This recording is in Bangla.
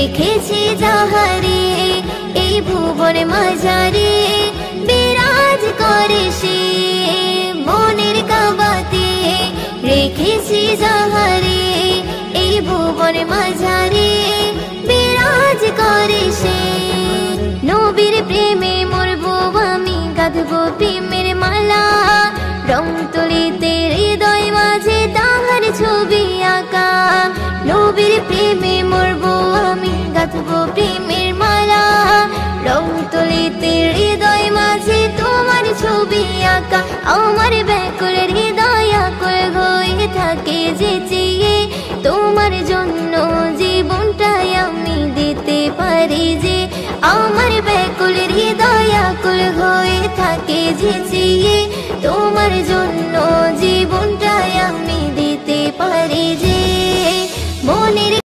রেখেছি যাহারে এই ভুবন মাঝারে বিরাজ করে সে মনের কাবাতে রেখেছি যাহারে এই ভুবন মাঝারে বিরাজ করে সে নবীর প্রেমে মরবো আমি গাঁথবো প্রেমের মালা রং তুলিতে হৃদয় মাঝে তাহার ছবি আঁকা নবীর প্রেমে মরবো আমি গাঁথবো প্রেমের মালা রং তুলিতে হৃদয় মাঝে তোমার ছবি আঁকা আমার ব্যাকুল হৃদয় আকুল হয়ে থাকে যে চেয়ে তোমার জন্য জীবনটাই আমি দিতে পারি যে আমার ব্যাকুল হৃদয় আকুল হয়ে থাকে যে চেয়ে তোমার জন্য